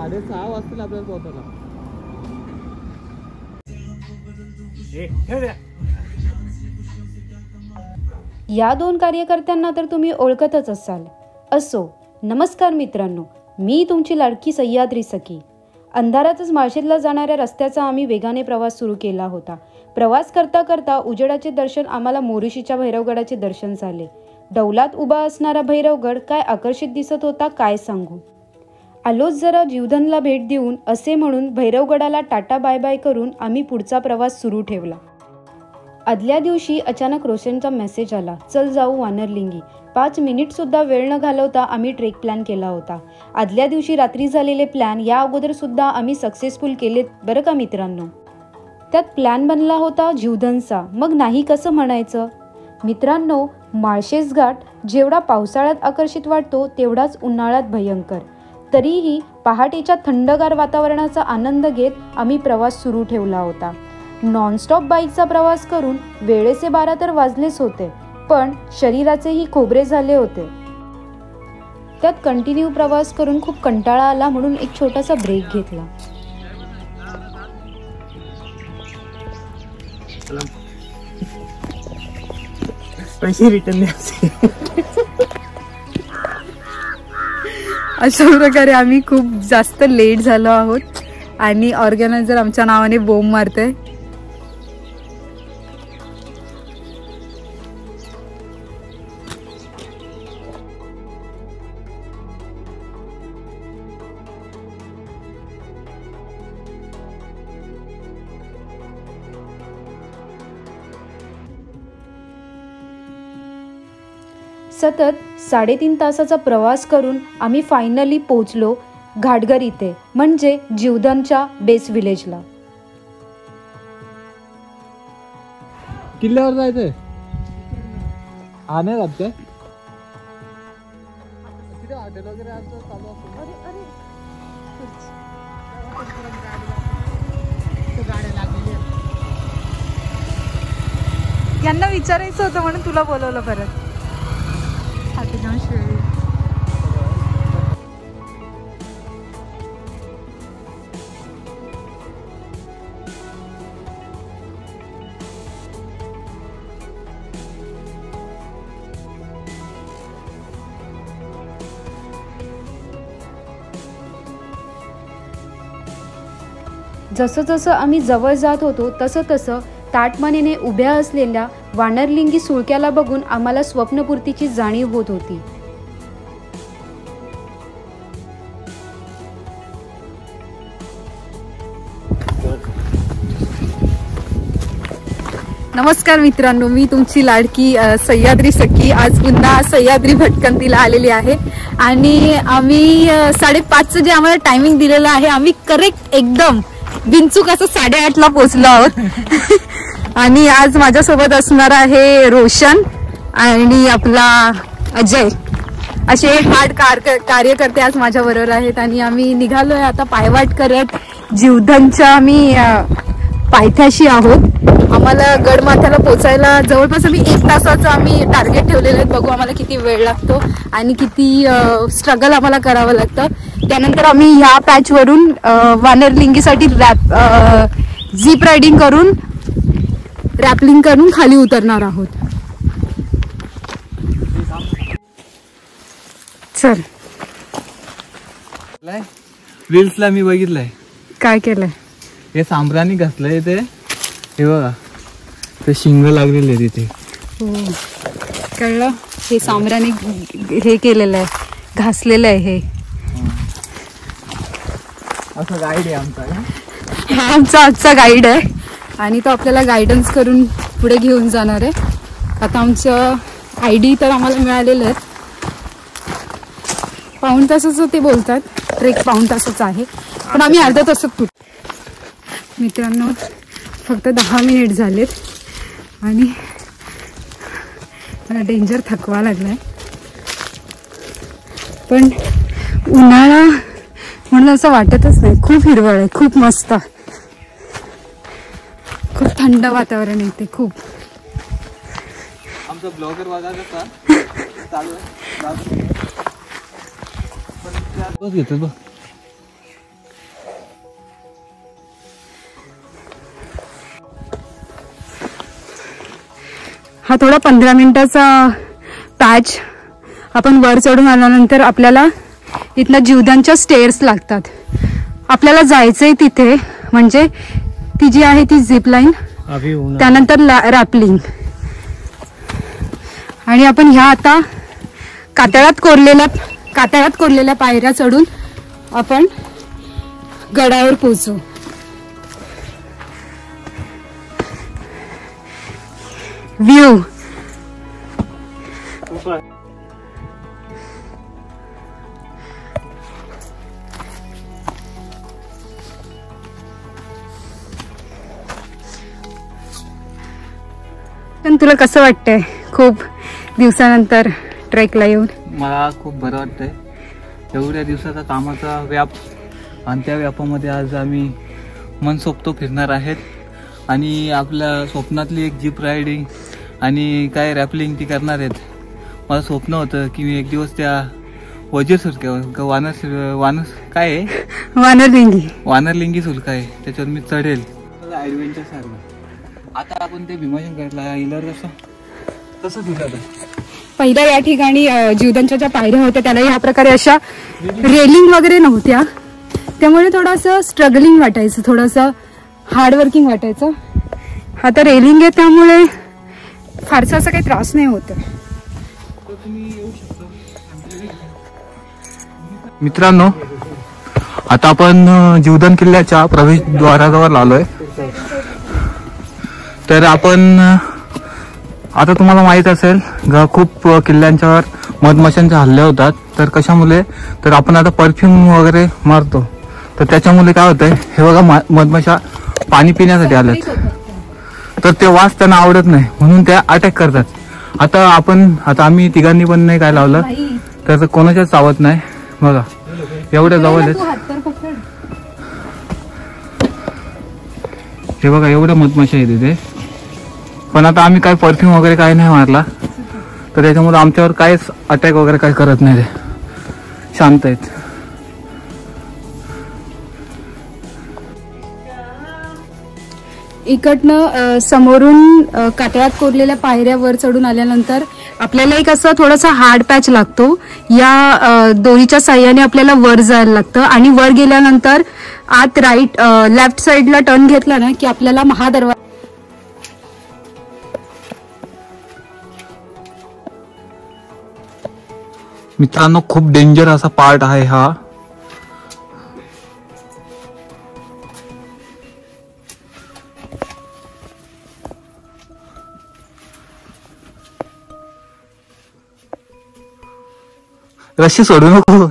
6:30 वाजतील आपल्याला पोहोचायला. या दोन कार्यकर्त्यांना तर तुम्ही ओळखतच असाल. असो, नमस्कार मित्रांनो, मी तुमची लाडकी सह्याद्री सखी. अंधारातच माळशेजला जाणाऱ्या रस्त्याचा आम्ही वेगाने प्रवास सुरू केला होता. प्रवास करता करता उजेडाचे दर्शन आम्हाला मोरीशीच्या भैरवगडाचे दर्शन झाले. डौलात उभा असणारा भैरवगड काय आकर्षित दिसत होता काय सांगू. आलोच जरा जीवधनला भेट देऊन असे म्हणून भैरवगडाला टाटा बाय बाय करून आम्ही पुढचा प्रवास सुरू ठेवला. आदल्या दिवशी अचानक रोशनचा मेसेज आला, चल जाऊ वानरलिंगी. 5 मिनिट सुद्धा वेळ न घालवता आम्ही ट्रेक प्लॅन केला होता. आदल्या दिवशी रात्री झालेले प्लॅन या अगोदर सुद्धा आम्ही सक्सेसफुल केलेत बरं का मित्रांनो. त्यात प्लॅन बनला होता जीवधनचा, मग नाही कसं म्हणायचं. मित्रांनो, माळशेज घाट जेवढा पावसाळ्यात आकर्षित वाटतो तेवढाच उन्हाळ्यात भयंकर. तरीही पहाटेच्या थंडगार वातावरणाचा आनंद घेत आम्ही प्रवास सुरू ठेवला होता. नॉनस्टॉप बाईकचा प्रवास करून वेळेचे 12 तर वाजलेच होते, पण शरीराचेही खोबरे झाले होते. त्यात कंटिन्यू प्रवास करून खूप कंटाळा आला म्हणून एक छोटासा ब्रेक घेतला. पैसे रिटर्न द्यायचे. अशा प्रकारे आम्ही खूप जास्त लेट झालो आहोत आणि ऑर्गॅनायझर आमच्या नावाने बोंब मारते. सतत 3.5 तासाचा प्रवास करून आम्ही फायनली पोहोचलो घाटघर इथे, म्हणजे जीवधनच्या बेस विलेजला. किल्ल्यावर जायचंय. आणे लागते हॉटेल वगैरे असं चालू असतं. यांना विचारायचं होतं म्हणून तुला बोलवलं परत. जसं जसं आम्ही जवळ जात होतो तसं तसं ताटमानेने उभ्या असलेल्या वानरलिंगी सुळक्याला बघून आम्हाला स्वप्नपूर्तीची जाणीव होत होती. नमस्कार मित्रांनो, मी तुमची लाडकी सह्याद्री सखी आज पुन्हा सह्याद्री भटकंतीला आलेली आहे आणि आम्ही 5:30चं जे आम्हाला टायमिंग दिलेलं आहे आम्ही करेक्ट एकदम बिनचूक असं 8:30ला पोहोचलो आहोत. आणि आज माझ्यासोबत असणार आहे रोशन आणि आपला अजय. असे हार्ड कार्यकर्ते आज माझ्या बरोबर आहेत आणि आम्ही निघालोय आता पायवाट करत जीवधनच्या आम्ही पायथ्याशी आहोत. आम्हाला गडमाथ्याला पोचायला जवळपास आम्ही 1 तासाचं आम्ही टार्गेट ठेवलेलं आहे. बघू आम्हाला किती वेळ लागतो आणि किती स्ट्रगल आम्हाला करावं लागतं. त्यानंतर आम्ही ह्या पॅचवरून वानरलिंगीसाठी झीप रायडिंग करून रॅपलिंग करून खाली उतरणार आहोत. चल. रील्सला मी बघितलंय. काय केलंय? हे सांबराने घातलंय ते. हे बघा ते शिंग लागलेले तिथे. हो कळलं. हे सांबराने हे केलेलं आहे, घासलेलं आहे. हे असं गाईड आहे आमचा. हा आमचा आजचा गाईड आहे आणि तो आपल्याला गायडन्स करून पुढे घेऊन जाणार आहे. आता आमचं ID तर आम्हाला मिळालेलं आहे. 1.5 तासाचं ते बोलतात. ट्रेक 1.5 तासाचं आहे पण आम्ही अर्ध्या तासात पोहोचू. मित्रांनो फक्त 10 मिनिट झालेत आणि मला डेंजर थकवा लागलाय. पण उन्हाळा म्हणून असं वाटतच नाही. खूप हिरवळ आहे, खूप मस्त, खूप थंड वातावरण आहे ते. खूप आमचा ब्लॉगर बघा कसा चालू आहे. बस घेतो बघ. हा थोडा 15 मिनिटाचा पॅच. आपण वर चढून आल्यानंतर आपल्याला इथनं जीवदानच्या स्टेअर्स लागतात. आपल्याला जायचंय तिथे, म्हणजे ती जी आहे ती झिप लाईन, त्यानंतर रॅपलिंग. आणि आपण ह्या आता कातळात कोरलेल्या पायऱ्या चढून आपण गडावर पोहोचू. व्ह्यू पण तुला कसं वाटतंय खूप दिवसानंतर ट्रेकला येऊन? मला खूप बरं वाटतंय. एवढ्या दिवसाचा कामाचा व्याप आणि त्या व्यापामध्ये आज आम्ही मनसोक्त फिरणार आहेत. आणि आपल्या स्वप्नातली एक जीप रायडिंग आणि काय रॅपलिंग ती करणार आहेत. मला स्वप्न होतं की मी एक दिवस त्या वजीर सुरक्या वानरलिंगी सुलका आहे त्याच्यावर मी चढेल. ऍडव्हेंचर सारखं. आता आपण ते भीमाशंकरला गेल्यावर कसं फिरत. पहिल्या या ठिकाणी जीवदानच्या ज्या पायऱ्या होत्या त्याला ह्या प्रकारे अशा रेलिंग वगैरे नव्हत्या, त्यामुळे थोडंसं स्ट्रगलिंग वाटायचं, थोडंसं हार्डवर्किंग वाटायचं. आता रेलिंग आहे त्यामुळे फारसा असा काही त्रास नाही होत. मित्रांनो, आता आपण जीवदान किल्ल्याच्या प्रवेशद्वाराजवळ आलोय. तर आपण आता तुम्हाला माहित असेल खूप किल्ल्यांच्यावर मधमाशांचे हल्ले होतात. तर कशामुळे, तर आपण आता परफ्यूम वगैरे मारतो, तर त्याच्यामुळे काय होतंय, हे बघा मधमाशा पाणी पिण्यासाठी आल्यात. तर ते वास त्यांना आवडत नाही म्हणून त्या अटॅक करतात. आता आम्ही तिघांनी पण नाही काय लावलं तर कोणाच्याच चावत नाही. बघा एवढ्या जवळच, हे बघा एवढ्या मधमाशा आहेत तिथे. पण आता आम्ही काय परफ्यूम वगैरे काय नाही मारला, तर त्याच्यामुळे आमच्यावर काहीच अटॅक वगैरे काय करत नाही, ते शांत आहेत. इकडनं समोरून कातळात कोरलेल्या पायऱ्यावर चढून आल्यानंतर आपल्याला एक असं थोडासा हार्ड पॅच लागतो. या दोरीच्या साह्याने आपल्याला वर जायला लागतं आणि वर गेल्यानंतर आत लेफ्ट साईडला टर्न घेतला ना की आपल्याला महादरवाजा. मित्रांनो, खूप डेंजर असा पार्ट आहे हा. रस्सी सोडू नको.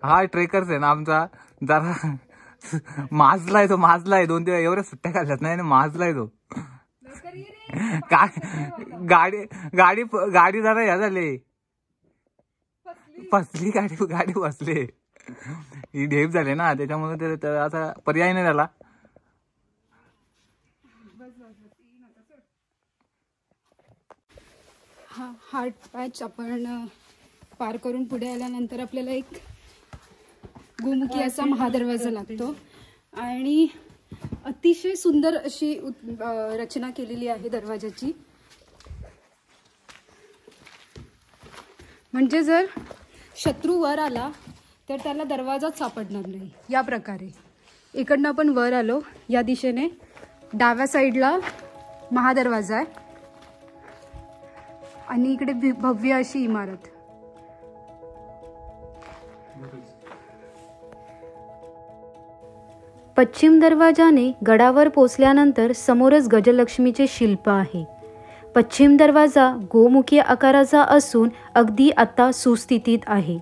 हा ट्रेकर्स आहे ना आमचा, जरा माजलाय तो, माजलाय. 2 दिवस एवढ्या सुट्ट्या काढल्यात नाही, माजलाय तो. गाडी जरा ह्या झाले, फसली गाडी फसले. ही ढेप झाले ना, त्याच्यामुळे ते आता पर्याय नाही झाला. हा हार्ड पॅच आपण पार करून पुढे आल्यानंतर आपल्याला एक गोमुखी असा महादरवाजा लागतो. आणि अतिशय सुंदर अशी रचना केलेली आहे दरवाजाची. म्हणजे जर शत्रू वर आला तर त्याला दरवाजाच सापडणार नाही. या प्रकारे इकडनं आपण वर आलो, या दिशेने डाव्या साईडला महादरवाजा आहे आणि इकडे भव्य अशी इमारत. पश्चिम दरवाजाने गडावर पोचल्यानंतर समोरच गजलक्ष्मीचे शिल्प आहे. पश्चिम दरवाजा गोमुखी आकाराचा असून अगदी आता सुस्थितीत आहे.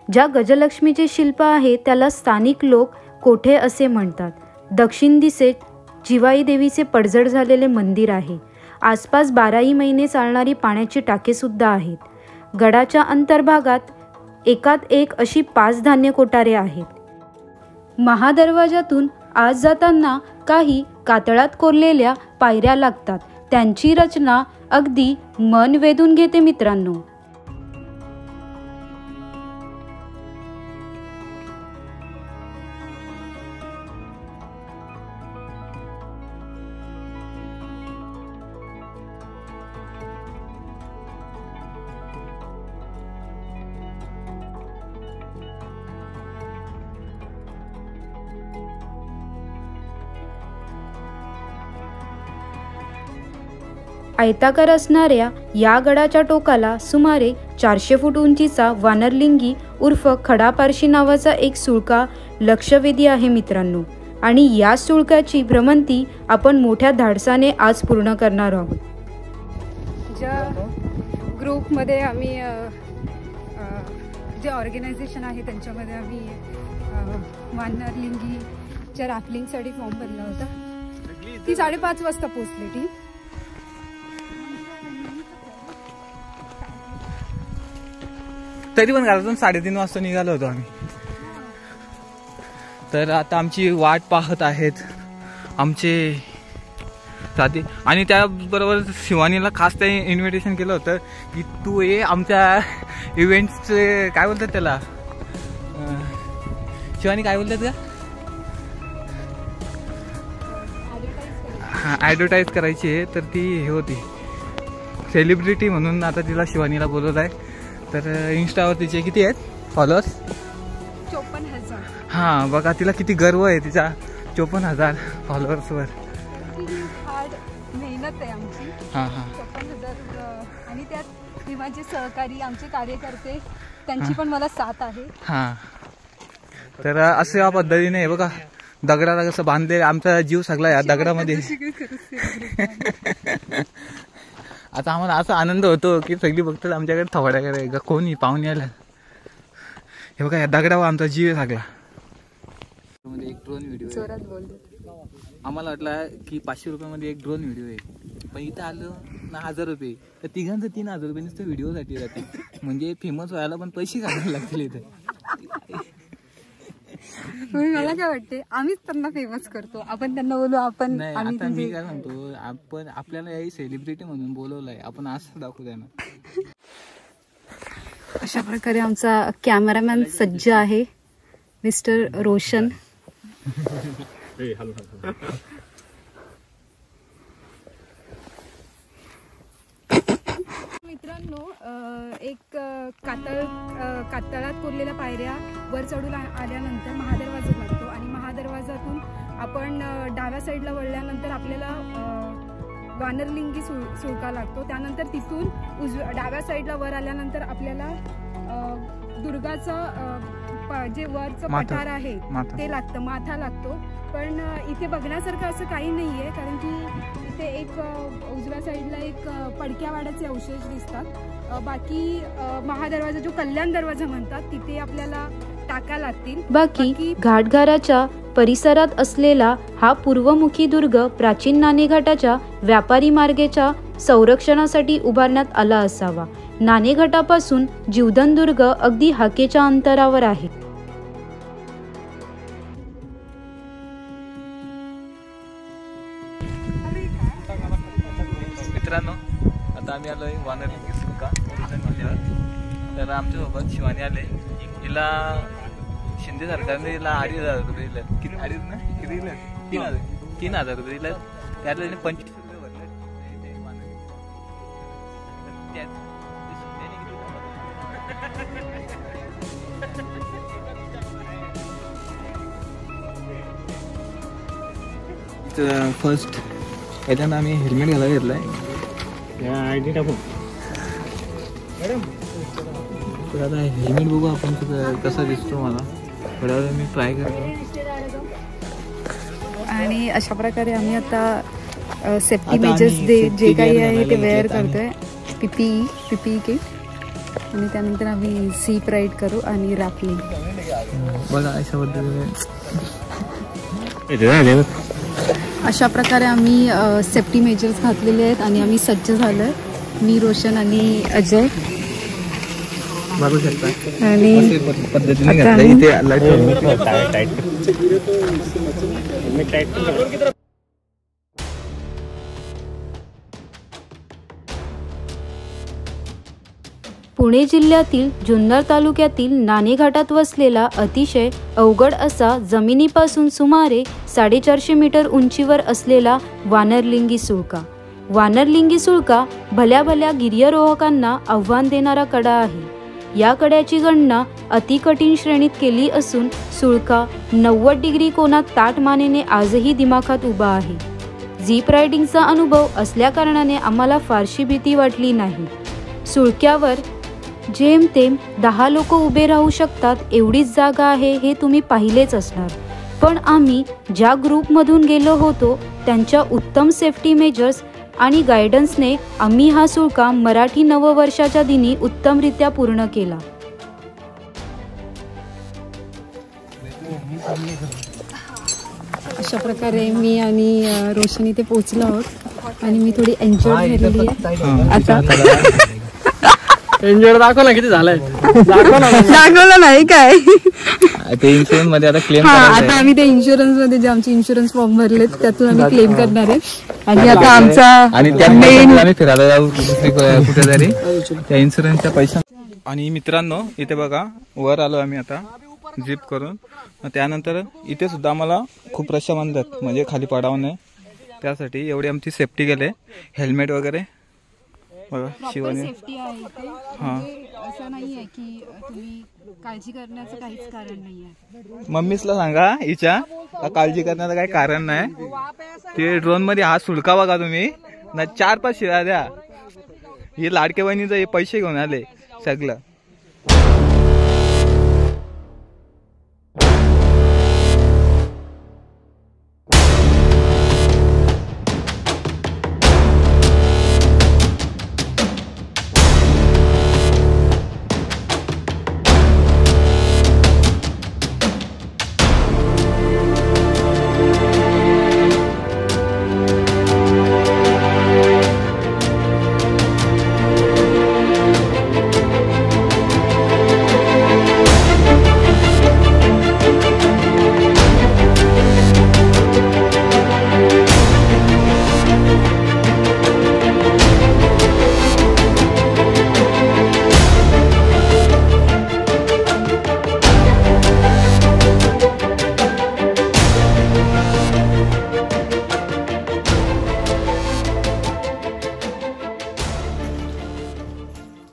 ज्या गजलक्ष्मीचे शिल्प आहे त्याला स्थानिक लोक कोठे असे म्हणतात. दक्षिण दिशेत जिवाई देवीचे पडझड झालेले मंदिर आहे. आसपास 12ही महिने चालणारी पाण्याची टाकेसुद्धा आहेत. गडाच्या अंतर्भागात एकात एक अशी 5 धान्य कोठारे आहेत. महादरवाजातून आत जाताना काही कातळात कोरलेल्या पायऱ्या लागतात. त्यांची रचना अगदी मन वेधून घेते मित्रांनो. आयताकार असणाऱ्या या गडाच्या टोकाला सुमारे 400 फूट उंचीचा वानरलिंगी उर्फ खडापारशी नावाचा एक सुळका लक्षवेधी आहे मित्रांनो. आणि या सुळकाची भ्रमंती आपण मोठ्या धाडसाने आज पूर्ण करणार आहोत. ज्या ग्रुपमध्ये आम्ही जे ऑर्गनायझेशन आहे त्यांच्यामध्ये आम्ही वानरलिंगीच्या रॅपलिंगसाठी फॉर्म भरला होता. ती 5:30 वाजता पोहोचली ती. तरी पण घरातून 3:30 वाजता निघालो होतो आम्ही. तर आता आमची वाट पाहत आहेत आमचे साथी. आणि त्याबरोबर शिवानीला खास ते इन्व्हिटेशन केलं होतं की तू ये आमच्या इव्हेंट्सचे काय बोलतात त्याला, शिवानी काय बोलतात का, हां ॲडव्हर्टाईज करायची आहे. तर ती हे होती सेलिब्रिटी म्हणून आता तिला शिवानीला बोलवलं आहे. तर इन्स्टावर तिचे किती आहेत फॉलोअर्स? 54,000. हां बघा तिला किती गर्व आहे तिच्या 54,000 फॉलोअर्सवर. हार्ड मेहनत आहे आमची. हां हां 54,000 आणि त्यात माझे सहकारी आमचे कार्यकर्ते त्यांची पण मला साथ आहे. हां तर असं या पद्धतीने आहे बघा, दगडाला कसं बांधले, आमचा जीव सगळा या दगडामध्ये. आता आम्हाला असा आनंद होतो की सगळी बघतात आमच्याकडे थोड्याकडे कोणी पाहुणे आला. हे बघा या दगडावर आमचा जीव आहे सगळा. एक ड्रोन व्हिडिओ जोरात बोलतो. आम्हाला वाटलं की 500 रुपयामध्ये एक ड्रोन व्हिडिओ आहे, पण इथं आलं ना 1000 रुपये. तर तिघांचं 3000 रुपये नुसतं व्हिडिओसाठी जाते. म्हणजे फेमस व्हायला पण पैसे घालायला लागतील इथे. मला काय वाटते आम्हीच त्यांना फेमस करतो, आपण त्यांना बोलू आपण. नाही आता मी काय म्हणतो, आपण आपल्याला याही सेलिब्रिटी म्हणून बोलवलंय, आपण असं दाखवू द्या ना. अशा प्रकारे आमचा कॅमेरामॅन सज्ज आहे मिस्टर रोशन. मित्रांनो एक कातळात कोरलेल्या पायऱ्या वर चढून आल्यानंतर महादरवाजा लागतो आणि महादरवाजातून आपण डाव्या साईडला वळल्यानंतर आपल्याला वानरलिंगी सुळका लागतो. त्यानंतर तिथून डाव्या साईडला वर आल्यानंतर आपल्याला दुर्गाचं जे वरचं पठार आहे ते लागतं, माथा लागतो. पण इथे बघण्यासारखं असं काही नाहीये, कारण की इथे एक उजव्या साईडला एक पडक्या वाड्याचे अवशेष दिसतात. बाकी महादरवाजा जो कल्याण दरवाजा म्हणतात तिथे आपल्याला टाका लागतील. बाकी घाटघराच्या परिसरात असलेला हा पूर्वमुखी दुर्ग प्राचीन नाणेघाटाच्या व्यापारी मार्गाच्या संरक्षणासाठी उभारण्यात आला असावा. नाणेघाटापासून जीवधन दुर्ग अगदी हाकेच्या अंतरावर आहे. मित्रांनो आता आम्ही आलोय वानरलिंगी सुळका. तर आमच्यासोबत शिवानी आले. हिला शिंदे सरकारने हिला 2,500 रुपये दिले. किती 2,500 ना किती दिलं? 3,000 रुपये दिले. त्यातले 25 रुपये भरले. फर्स्ट पहिल्यांदा आम्ही हेल्मेट घालायला घेतलाय. आयडी टाकू तर आता हेल्मेट बघू आपण कसा दिसतो. मला थोड्या वेळ मी ट्राय करतो. आणि अशा प्रकारे आम्ही आता सेफ्टी मेजर्स जे काही आहे ते वेअर करतोय. पीपीई किट आणि त्यानंतर आम्ही सीप राईड करू आणि रॅपलिंग बघा अशा पद्धतीने. अशा प्रकारे आम्ही सेफ्टी मेजर्स घातलेले आहेत आणि आम्ही सज्ज झालोय. मी रोशन आणि अजय बघू शकता आणि पद्धतीने घातलं इथे. पुणे जिल्ह्यातील जुन्नर तालुक्यातील नाणेघाटात वसलेला अतिशय अवघड असा जमिनीपासून सुमारे 450 मीटर उंचीवर असलेला वानरलिंगी सुळका. वानरलिंगी सुळका भल्या भल्या गिर्यारोहकांना आव्हान देणारा कडा आहे. या कड्याची गणना अतिकठीण श्रेणीत केली असून सुळका 90 डिग्री कोनात ताठ मानेने आजही दिमाखात उभा आहे. झीप रायडिंगचा अनुभव असल्याकारणाने आम्हाला फारशी भीती वाटली नाही. सुळक्यावर जेमतेम 10 लोक उभे राहू शकतात एवढीच जागा आहे हे तुम्ही पाहिलेच असणार. पण आम्ही ज्या ग्रुपमधून गेलो होतो त्यांच्या उत्तम सेफ्टी मेजर्स आणि गायडन्सने आम्ही हा सुळका मराठी नववर्षाच्या दिनी उत्तमरित्या पूर्ण केला. अशा प्रकारे मी आणि रोशनी ते पोहोचलो आहोत आणि मी थोडी एन्जॉय झालेली आहे. आता एन्जॉय दाखव ना किती झालंय. दाखवलं नाही काय ते इन्शुरन्स मध्ये आता क्लेम आता आम्ही ते इन्शुरन्स मध्ये जे आमचे इन्शुरन्स फॉर्म भरलेत त्यातून आम्ही क्लेम करणार आहे. आणि आता आमचा आणि त्यामुळे आम्ही फिरायला जाऊ कुठेतरी त्या इन्शुरन्सच्या पैसा. आणि मित्रांनो इथे बघा वर आलो आम्ही आता जीप करून. त्यानंतर इथे सुद्धा आम्हाला खूप रश्या बांधतात म्हणजे खाली पडावं नाही त्यासाठी एवढी आमची सेफ्टी केले. हेल्मेट वगैरे बघा शिवानी. हां असं नाहीये की तुम्ही काळजी करण्याचं काहीच कारण नाहीये. मम्मीसला सांगा हिच्या काळजी करण्याचं काही कारण नाही. ते ड्रोन मध्ये हा सुळका बघा तुम्ही ना 4-5 शिळा द्या. हे लाडके बहिणीचं हे पैसे घेऊन आले सगळं.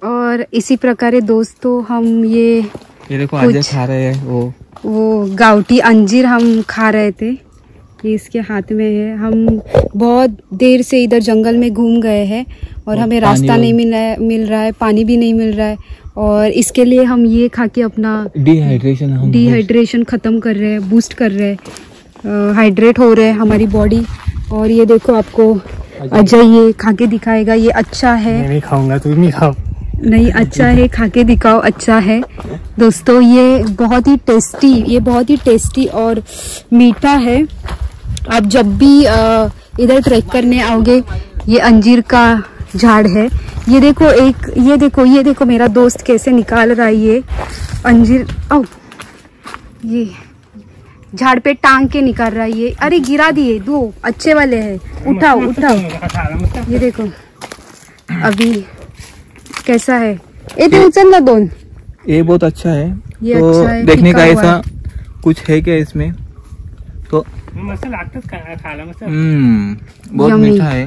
और इसी प्रकारे दोस्तों हम ये देखो आज खा रहे हैं वो गावटी अंजीर हम खा रहे थे. ये इसके हाथ में है. हम बहुत देर से इधर जंगल में घूम गए हैं और हमें रास्ता नहीं मिल रहा है, पानी भी नहीं मिल रहा है. और इसके लिए हम ये खा के अपना डिहाइड्रेशन खत्म कर रहे हैं, बूस्ट कर रहे हैं, हाइड्रेट हो रहे हैं हमारी बॉडी. और ये देखो आपको अजय ये खा के दिखाएगा. ये अच्छा है. नहीं खाऊंगा, तुम नहीं खाओ. नहीं अच्छा है, खा के दिखाओ. अच्छा है दोस्तों. ये बहुत ही टेस्टी और मीठा है. आप जब भी इधर ट्रैक करने आओगे ये अंजीर का झाड़ है. ये देखो मेरा दोस्त कैसे निकाल रहा है ये अंजीर. ये झाड़ पे टांग के निकाल रहा है ये. अरे गिरा दिए 2 अच्छे वाले हैं. उठाओ. ये देखो अभी कैसा है. ये उचल ना 2. ये बहुत अच्छा है. ये तो अच्छा है, देखने का टिका हुआ ऐसा कुछ है क्या इसमें तो मस्त लागतच खायला मस्त. बहुत Yummy. मीठा है.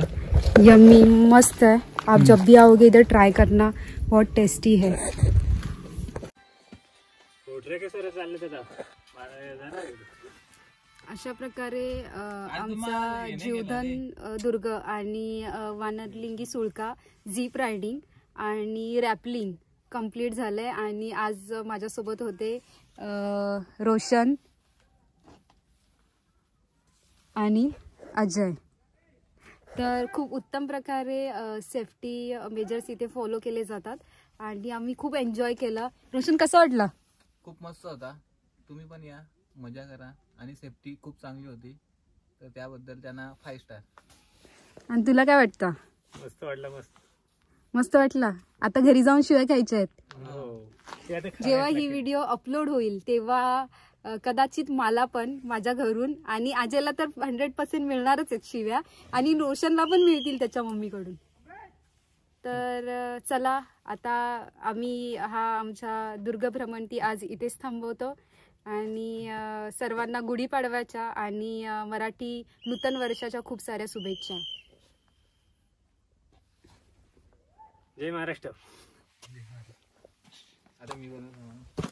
यम्मी मस्त है. आप जब भी आओगे इधर ट्राई करना. बहुत टेस्टी है. अशा प्रकारे आमचा जीवधन दुर्ग आणि वानरलिंगी सुळका झीप रायडिंग आणि रॅपलिंग कंप्लीट झालंय. आणि आज माझ्यासोबत होते रोशन आणि अजय. तर खूप उत्तम प्रकारे सेफ्टी मेजर्स इथे फॉलो केले जातात आणि आम्ही खूप एन्जॉय केलं. रोशन कसं वाटलं? खूप मस्त होता. तुम्ही पण या, मजा करा. आणि सेफ्टी खूप चांगली होती तर त्याबद्दल त्यांना 5 स्टार. आणि तुला काय वाटतं? मस्त वाटलं. मस्त वाटला. आता घरी जाऊन शिवाय खायच्या आहेत. हो. जेव्हा ही व्हिडिओ अपलोड होईल तेव्हा कदाचित मला पण माझ्या घरून आणि आजयला तर 100% मिळणारच आहेत शिव्या आणि रोशनला पण मिळतील त्याच्या मम्मीकडून. तर चला आता आम्ही आमच्या दुर्ग भ्रमंती आज इथेच थांबवतो आणि सर्वांना गुढीपाडव्याच्या आणि मराठी नूतन वर्षाच्या खूप साऱ्या शुभेच्छा. जय महाराष्ट्र. आता मी बोलतो.